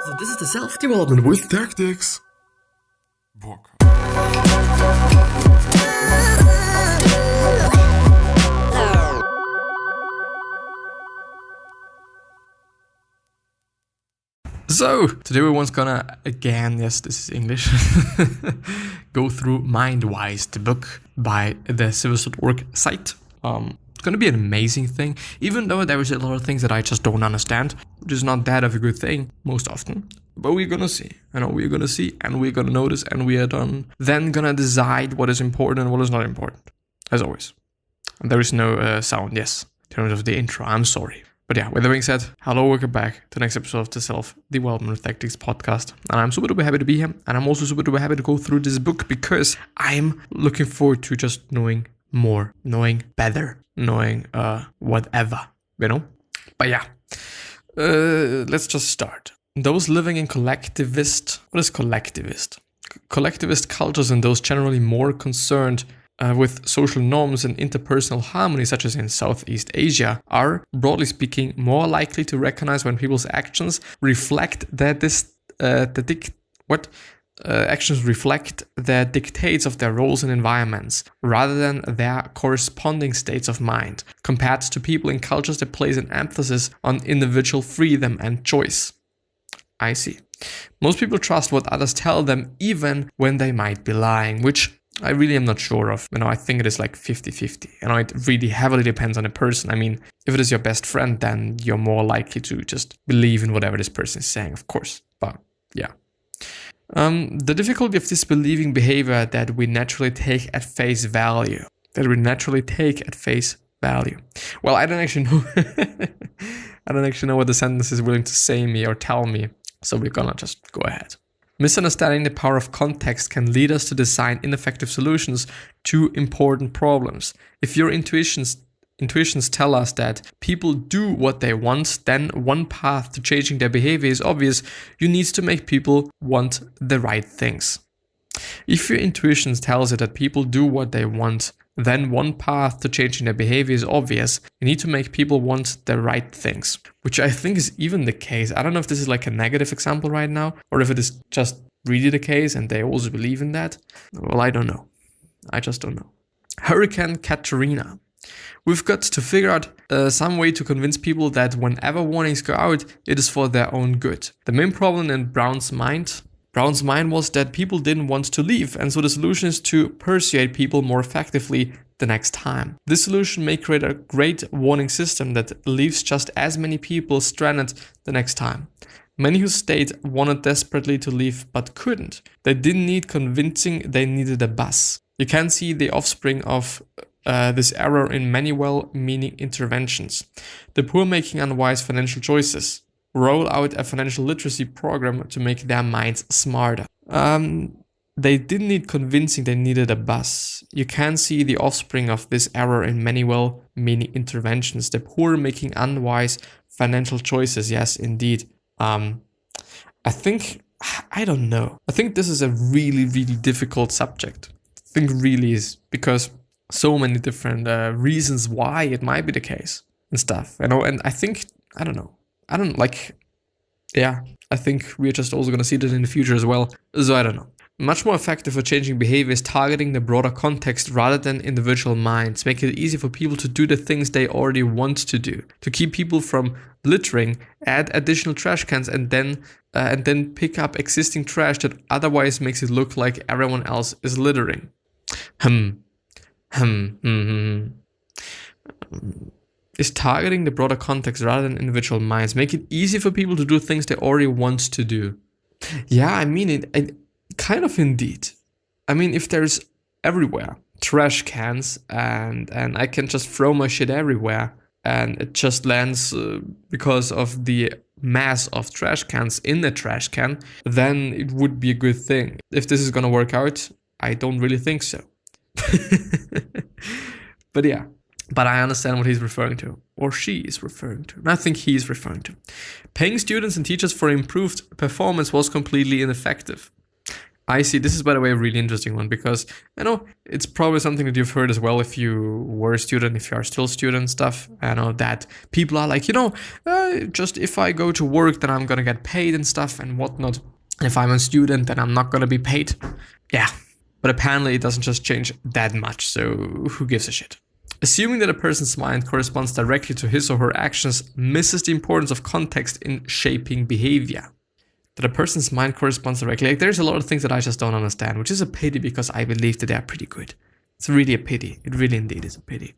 So this is the self-development with tactics book. So today we're once gonna, again, yes, this is English, go through Mindwise, the book by the civis.org site. It's gonna be an amazing thing, even though there is a lot of things that I just don't understand, which is not that of a good thing most often. But we're gonna see. I know we're gonna see, and we're gonna notice, and we are then gonna decide what is important and what is not important, as always. And there is no sound, yes, in terms of the intro. I'm sorry. But yeah, with that being said, hello, welcome back to the next episode of the Self-Development with Tactics podcast. And I'm super duper happy to be here. And I'm also super duper happy to go through this book because I'm looking forward to just knowing more, knowing better, knowing whatever, you know? But yeah, let's just start. Those living in collectivist, what is collectivist? Collectivist cultures and those generally more concerned with social norms and interpersonal harmony, such as in Southeast Asia, are, broadly speaking, more likely to recognize when people's actions reflect the dictates of their roles and environments, rather than their corresponding states of mind, compared to people in cultures that place an emphasis on individual freedom and choice. I see. Most people trust what others tell them, even when they might be lying, which I really am not sure of. I think it is like 50-50. It really heavily depends on the person. I mean, if it is your best friend, then you're more likely to just believe in whatever this person is saying, of course. But yeah. The difficulty of disbelieving behavior that we naturally take at face value. Well, I don't actually know. I don't actually know what the sentence is willing to say me or tell me. So we're gonna just go ahead. Misunderstanding the power of context can lead us to design ineffective solutions to important problems. If your intuitions tell us that people do what they want, then one path to changing their behavior is obvious. You need to make people want the right things. If your intuition tells you that people do what they want, then one path to changing their behavior is obvious. You need to make people want the right things, which I think is even the case. I don't know if this is like a negative example right now, or if it is just really the case and they also believe in that. Well, I don't know. I just don't know. Hurricane Katrina. We've got to figure out some way to convince people that whenever warnings go out, it is for their own good. The main problem in Brown's mind was that people didn't want to leave, and so the solution is to persuade people more effectively the next time. This solution may create a great warning system that leaves just as many people stranded the next time. Many who stayed wanted desperately to leave but couldn't. They didn't need convincing, they needed a bus. You can see the offspring of this error in many well-meaning interventions. The poor making unwise financial choices. Roll out a financial literacy program to make their minds smarter. They didn't need convincing, they needed a bus. You can see the offspring of this error in many well-meaning interventions. The poor making unwise financial choices. Yes, indeed. I think this is a really, really difficult subject. I think really is, because so many different reasons why it might be the case and stuff. And I think, I think we're just also going to see that in the future as well. So I don't know. Much more effective for changing behavior is targeting the broader context rather than individual minds. Make it easy for people to do the things they already want to do. To keep people from littering, add additional trash cans and then pick up existing trash that otherwise makes it look like everyone else is littering. Is targeting the broader context rather than individual minds. Make it easy for people to do things they already want to do. Yeah, I mean it kind of indeed. I mean, if there's everywhere trash cans and I can just throw my shit everywhere and it just lands because of the mass of trash cans in the trash can, then it would be a good thing. If this is gonna work out, I don't really think so. But yeah. But I understand what he's referring to, or she is referring to, and I think he is referring to. Paying students and teachers for improved performance was completely ineffective. I see. This is, by the way, a really interesting one because, it's probably something that you've heard as well if you were a student, if you are still a student stuff. That people are like, just if I go to work, then I'm going to get paid and stuff and whatnot. And if I'm a student, then I'm not going to be paid. Yeah. But apparently it doesn't just change that much. So who gives a shit? Assuming that a person's mind corresponds directly to his or her actions misses the importance of context in shaping behavior. That a person's mind corresponds directly. Like, there's a lot of things that I just don't understand, which is a pity because I believe that they are pretty good. It's really a pity. It really indeed is a pity.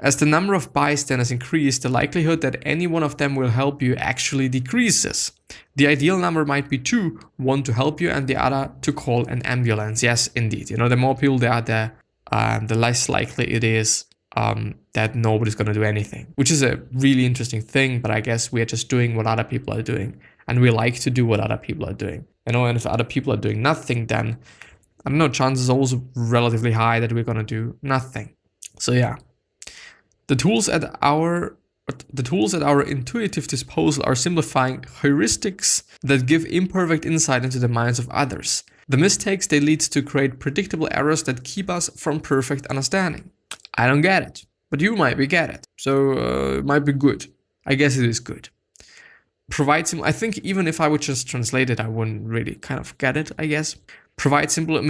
As the number of bystanders increase, the likelihood that any one of them will help you actually decreases. The ideal number might be 2, one to help you and the other to call an ambulance. Yes, indeed. The more people there are, the less likely it is that nobody's going to do anything, which is a really interesting thing. But I guess we are just doing what other people are doing. And we like to do what other people are doing. And if other people are doing nothing, then, I don't know, chances are also relatively high that we're going to do nothing. So yeah. The tools at our intuitive disposal are simplifying heuristics that give imperfect insight into the minds of others. The mistakes they lead to create predictable errors that keep us from perfect understanding. I don't get it, but you might get it. So it might be good. I guess it is good. I think even if I would just translate it, I wouldn't really kind of get it, I guess. Provide simple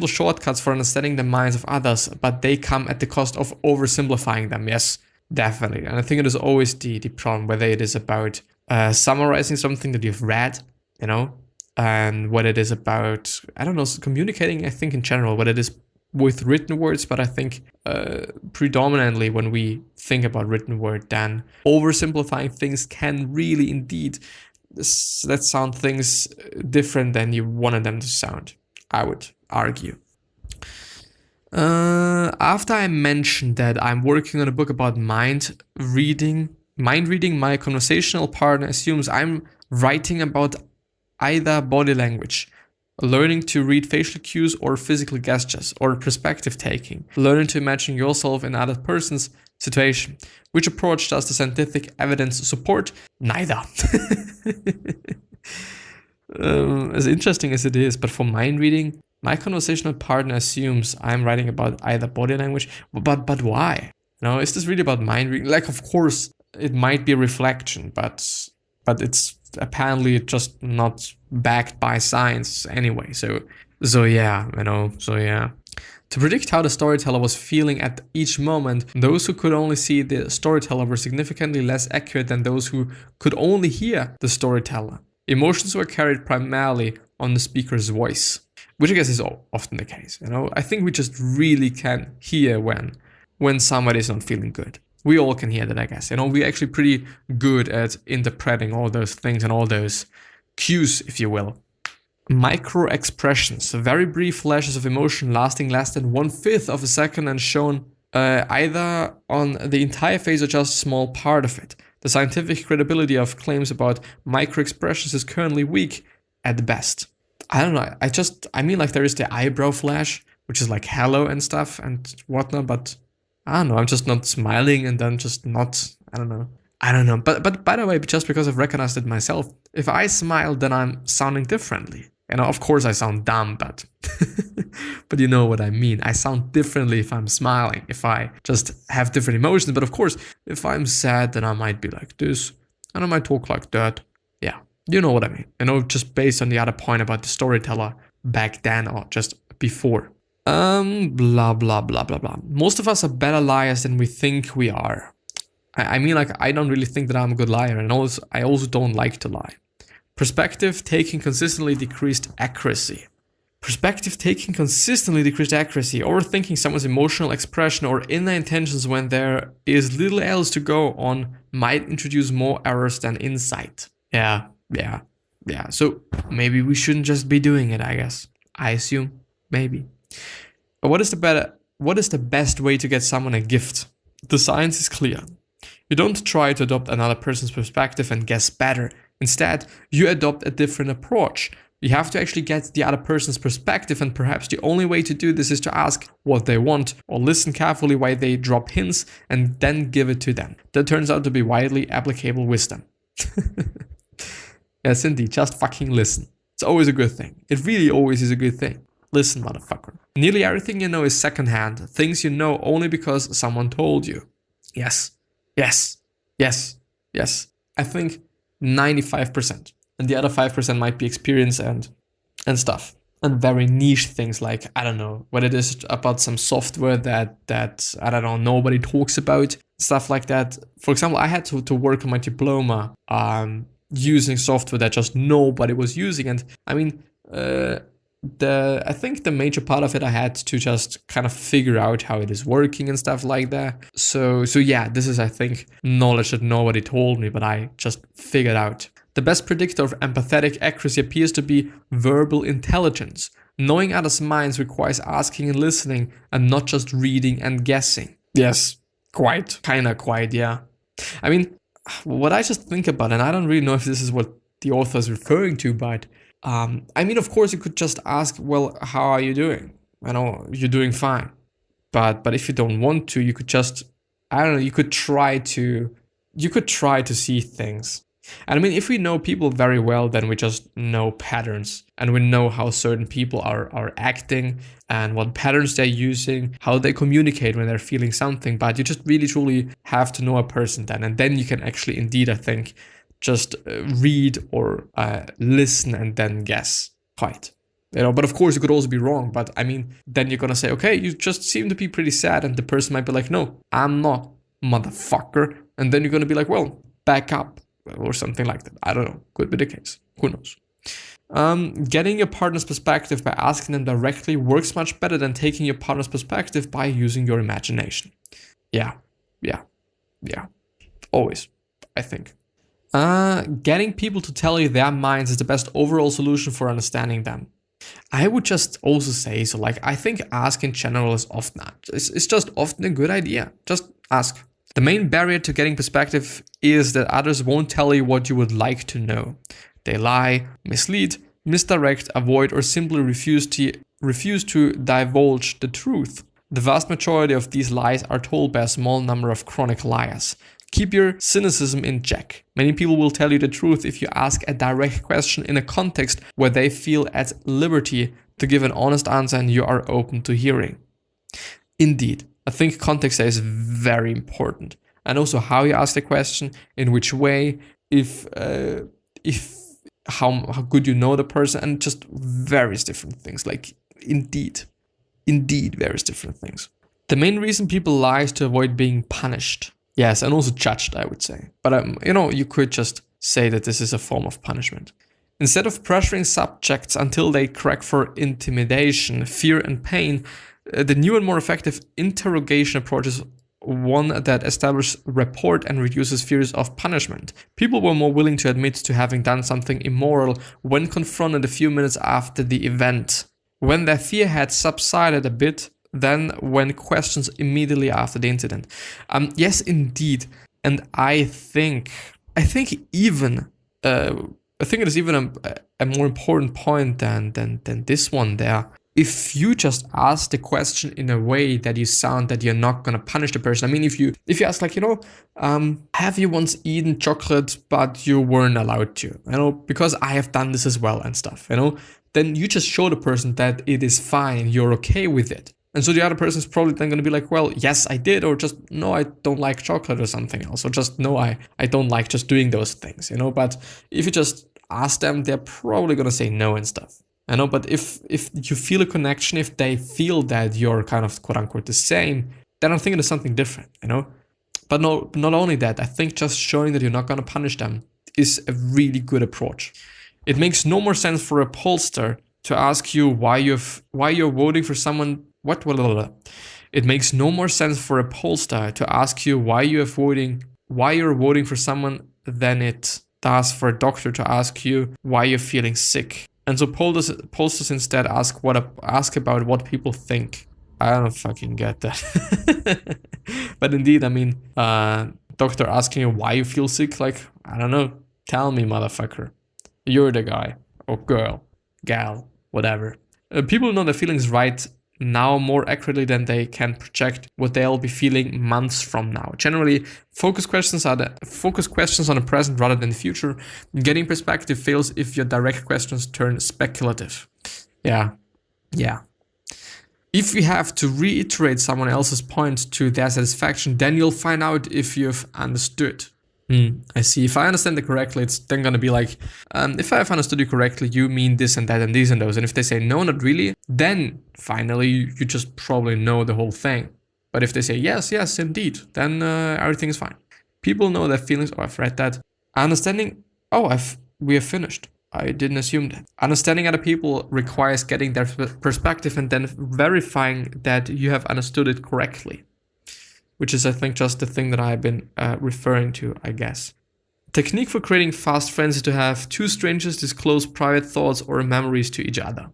shortcuts for understanding the minds of others, but they come at the cost of oversimplifying them. Yes, definitely. And I think it is always the problem, whether it is about summarizing something that you've read, and what it is about, I don't know, communicating, I think in general, what it is with written words, but I think predominantly when we think about written word, then oversimplifying things can really indeed let sound things different than you wanted them to sound, I would argue. After I mentioned that I'm working on a book about mind reading, my conversational partner assumes I'm writing about either body language, learning to read facial cues or physical gestures, or perspective taking, learning to imagine yourself in another person's situation. Which approach does the scientific evidence support? Neither. As interesting as it is, but for mind reading, my conversational partner assumes I'm writing about either body language, but why? Is this really about mind reading? Like, of course, it might be a reflection, but it's apparently just not backed by science anyway. So yeah. To predict how the storyteller was feeling at each moment, those who could only see the storyteller were significantly less accurate than those who could only hear the storyteller. Emotions were carried primarily on the speaker's voice, which I guess is often the case. I think we just really can hear when somebody's not feeling good. We all can hear that, I guess. We're actually pretty good at interpreting all those things and all those cues, if you will. Micro expressions, very brief flashes of emotion lasting less than 1/5 of a second and shown either on the entire face or just a small part of it. The scientific credibility of claims about micro expressions is currently weak at best. I don't know. I mean, like, there is the eyebrow flash, which is like hello and stuff and whatnot, but I don't know. I'm just not smiling and then just not, I don't know. But by the way, just because I've recognized it myself, if I smile, then I'm sounding differently. Of course I sound dumb, but but you know what I mean. I sound differently if I'm smiling, if I just have different emotions. But of course, if I'm sad, then I might be like this, and I might talk like that. Yeah, you know what I mean. Just based on the other point about the storyteller back then or just before. Blah, blah, blah, blah, blah. Most of us are better liars than we think we are. I mean, like, I don't really think that I'm a good liar, and I also don't like to lie. Perspective taking consistently decreased accuracy. Overthinking someone's emotional expression or inner intentions when there is little else to go on might introduce more errors than insight. Yeah. So maybe we shouldn't just be doing it, I guess. I assume. Maybe. But what is the best way to get someone a gift? The science is clear. You don't try to adopt another person's perspective and guess better. Instead, you adopt a different approach. You have to actually get the other person's perspective, and perhaps the only way to do this is to ask what they want or listen carefully while they drop hints and then give it to them. That turns out to be widely applicable wisdom. Yes, indeed, just fucking listen. It's always a good thing. It really always is a good thing. Listen, motherfucker. Nearly everything you know is secondhand, things you know only because someone told you. Yes, yes, yes, yes. I think 95%. And the other 5% might be experience and stuff. And very niche things like, I don't know, what it is about some software that I don't know, nobody talks about, stuff like that. For example, I had to work on my diploma using software that just nobody was using. And I mean, I think the major part of it, I had to just kind of figure out how it is working and stuff like that. So yeah, this is, I think, knowledge that nobody told me, but I just figured out. The best predictor of empathetic accuracy appears to be verbal intelligence. Knowing others' minds requires asking and listening, and not just reading and guessing. Yes, quite, yeah. I mean, what I just think about, and I don't really know if this is what the author is referring to, but I mean, of course, you could just ask, well, how are you doing? I know you're doing fine. But if you don't want to, you could just, I don't know, you could try to see things. And I mean, if we know people very well, then we just know patterns, and we know how certain people are acting and what patterns they're using, how they communicate when they're feeling something. But you just really truly have to know a person then, and then you can actually, indeed, I think, just read or listen and then guess. Quite. But of course, you could also be wrong. But I mean, then you're gonna say, okay, you just seem to be pretty sad, and the person might be like, no, I'm not, motherfucker. And then you're gonna be like, well, back up. Or something like that. I don't know. Could be the case. Who knows? Getting your partner's perspective by asking them directly works much better than taking your partner's perspective by using your imagination. Yeah. Always, I think. Getting people to tell you their minds is the best overall solution for understanding them. I would just also say, so like, I think ask in general is often, it's just often a good idea. Just ask. The main barrier to getting perspective is that others won't tell you what you would like to know. They lie, mislead, misdirect, avoid, or simply refuse to divulge the truth. The vast majority of these lies are told by a small number of chronic liars. Keep your cynicism in check. Many people will tell you the truth if you ask a direct question in a context where they feel at liberty to give an honest answer and you are open to hearing. Indeed. I think context there is very important, and also how you ask the question, in which way, if how good you know the person, and just various different things. Like indeed, various different things. The main reason people lie is to avoid being punished. Yes, and also judged, I would say. But you could just say that this is a form of punishment. Instead of pressuring subjects until they crack for intimidation, fear, and pain, the new and more effective interrogation approach is one that establishes rapport and reduces fears of punishment. People were more willing to admit to having done something immoral when confronted a few minutes after the event, when their fear had subsided a bit, than when questioned immediately after the incident. Yes, indeed, and I think it is even a more important point than this one there. If you just ask the question in a way that you sound that you're not gonna punish the person. I mean, if you ask like, have you once eaten chocolate but you weren't allowed to, because I have done this as well and stuff, then you just show the person that it is fine, you're okay with it. And so the other person is probably then gonna be like, well, yes, I did, or just, no, I don't like chocolate or something else, or just, no, I don't like just doing those things, But if you just ask them, they're probably gonna say no and stuff. But if you feel a connection, if they feel that you're kind of quote unquote the same, then I'm thinking of something different, But no, not only that, I think just showing that you're not gonna punish them is a really good approach. It makes no more sense for a pollster to ask you why you're voting for someone. It makes no more sense for a pollster to ask you why you're voting for someone than it does for a doctor to ask you why you're feeling sick. And so pollsters instead ask about what people think. I don't fucking get that. But indeed, I mean, doctor asking you why you feel sick, like, I don't know, tell me, motherfucker. You're the guy, or girl, gal, whatever. People know their feelings right now more accurately than they can project what they'll be feeling months from now. Generally, focus questions on the present rather than the future. Getting perspective fails if your direct questions turn speculative. Yeah. If you have to reiterate someone else's point to their satisfaction, then you'll find out if you've understood. I see. If I understand it correctly, it's then going to be like, if I've understood you correctly, you mean this and that and these and those. And if they say, no, not really, then finally you just probably know the whole thing. But if they say, yes, indeed, then everything is fine. People know their feelings. Oh, I've read that. Understanding. Oh, we have finished. I didn't assume that. Understanding other people requires getting their perspective and then verifying that you have understood it correctly. Which is, I think, just the thing that I've been referring to, I guess. Technique for creating fast friends is to have two strangers disclose private thoughts or memories to each other.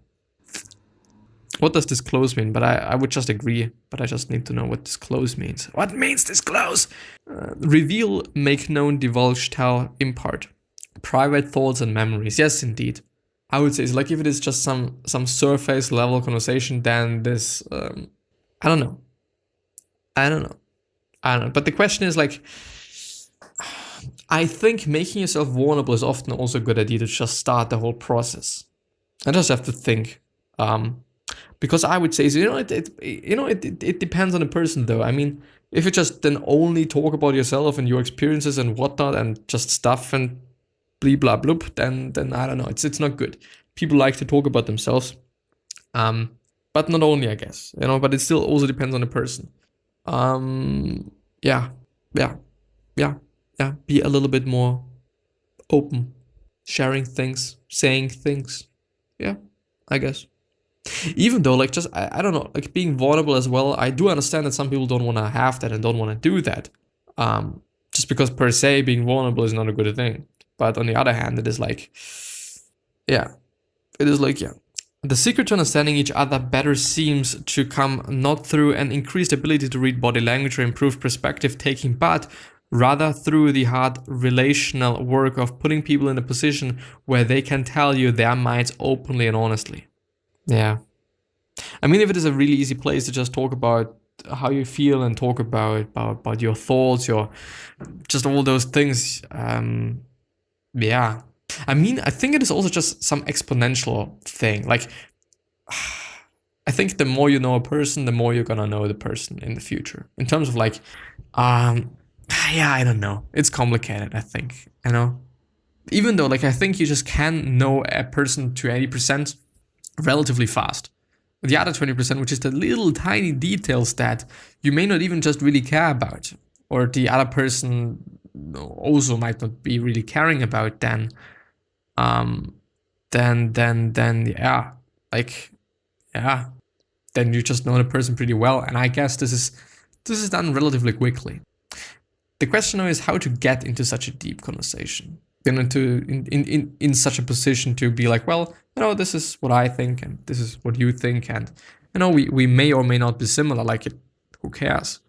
What does disclose mean? But I would just agree, but I just need to know what disclose means. What means disclose? Reveal, make known, divulge, tell, impart. Private thoughts and memories. Yes, indeed. I would say it's like if it is just some surface level conversation, then this, I don't know. But the question is like, I think making yourself vulnerable is often also a good idea to just start the whole process. I just have to think, because I would say, it depends on the person though. I mean, if you just then only talk about yourself and your experiences and whatnot and just stuff and blah blah bloop, then I don't know. It's not good. People like to talk about themselves, but not only, I guess, But it still also depends on the person. Yeah. Be a little bit more open, sharing things, saying things. Yeah, I guess. Even though, like, just, I don't know, like being vulnerable as well. I do understand that some people don't want to have that and don't want to do that. Just because per se being vulnerable is not a good thing. But on the other hand, it is like, The secret to understanding each other better seems to come not through an increased ability to read body language or improved perspective taking, but rather through the hard relational work of putting people in a position where they can tell you their minds openly and honestly. Yeah. I mean, if it is a really easy place to just talk about how you feel and talk about your thoughts, your just all those things, yeah. I mean, I think it is also just some exponential thing. Like, I think the more you know a person, the more you're gonna know the person in the future. In terms of like, I don't know. It's complicated, I think, Even though, like, I think you just can know a person to 80% relatively fast. The other 20%, which is the little tiny details that you may not even just really care about, or the other person also might not be really caring about, then then you just know the person pretty well. And I guess this is done relatively quickly. The question now is how to get into such a deep conversation, in such a position to be like, well, this is what I think and this is what you think, and we may or may not be similar. Like, who cares?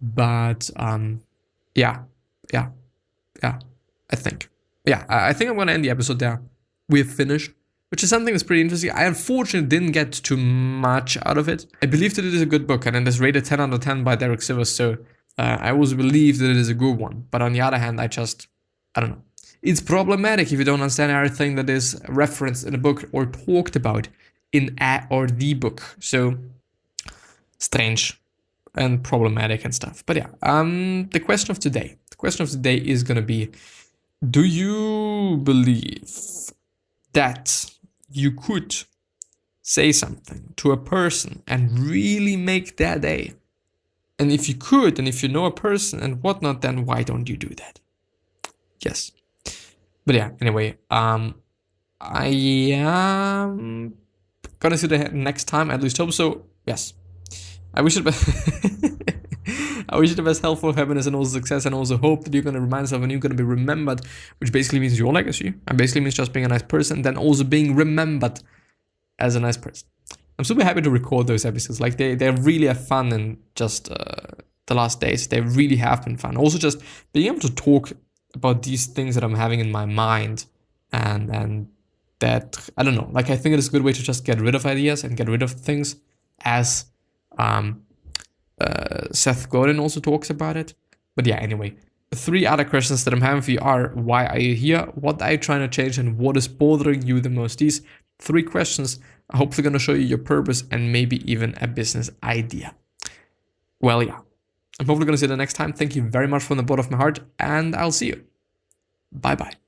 But I think I'm gonna end the episode there. We've finished, which is something that's pretty interesting. I unfortunately didn't get too much out of it. I believe that it is a good book, and it is rated 10 out of 10 by Derek Sivers, so I also believe that it is a good one. But on the other hand, I don't know. It's problematic if you don't understand everything that is referenced in a book or talked about in a or the book. So strange and problematic and stuff. But yeah, the question of today is gonna be, do you believe that you could say something to a person and really make their day? And if you could, and if you know a person and whatnot, then why don't you do that? Yes. But yeah, anyway, I am gonna see the next time, at least hope so. Yes. I wish you the best health, happiness, and also success, and also hope that you're going to remind yourself and you're going to be remembered, which basically means your legacy, and basically means just being a nice person, then also being remembered as a nice person. I'm super happy to record those episodes. Like, they really have fun, and just the last days, they really have been fun. Also, just being able to talk about these things that I'm having in my mind, and that, I don't know, like, I think it is a good way to just get rid of ideas and get rid of things as Seth Godin also talks about it. But yeah, anyway, 3 other questions that I'm having for you are: why are you here? What are you trying to change? And what is bothering you the most? These 3 questions are hopefully going to show you your purpose and maybe even a business idea. Well, yeah, I'm hopefully going to see you the next time. Thank you very much from the bottom of my heart, and I'll see you. Bye-bye.